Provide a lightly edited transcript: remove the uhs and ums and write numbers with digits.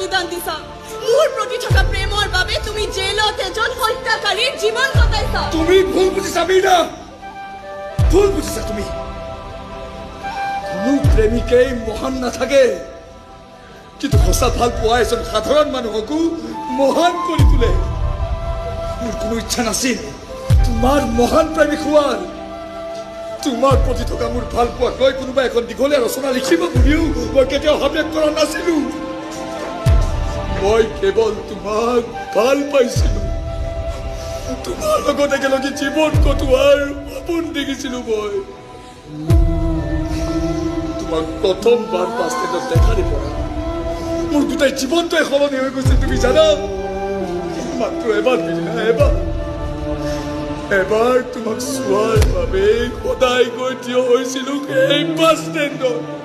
বলিদান দিছা মোৰ প্ৰতি থকা প্ৰেমৰ বাবে তুমি জেলত এজন হত্যাকাৰীৰ জীৱন কটাইছা তুমি ভুল বুজিছা মীনা ভুল বুজিছা তুমি কোনো প্ৰেমিকেই মহান নাথাকে কিন্তু সঁচা ভাল পোৱা এজন সাধাৰণ মানুহকো মহান কৰি তোলে মোৰ কোনো ইচ্ছা নাছিল তোমাৰ মহান প্ৰেমিক হোৱাৰ তোমাৰ প্ৰতি থকা মোৰ ভাল পোৱাক লৈ কোনোবা এখন দীঘলীয়া ৰচনা লিখিব বুলিও মই কেতিয়াও সন্দেহ কৰা নাছিলো মই কেৱল তোমাক ভাল পাইছিলো তোমাৰ লগত একেলগে জীৱন কটোৱাৰ সপোন দেখিছিলো মই তোমাক প্ৰথমবাৰ বাছ ষ্টেণ্ডত দেখা দিপৰা মোৰ গোটেই জীৱনটোৱে সলনি হৈ গৈছিল তুমি জানা মাত্ৰ এবাৰ মিলিনা এবাৰ তোমাক চোৱাৰ বাবে সদায় গৈ থিয় হৈছিলো সেই বাছ ষ্টেণ্ডত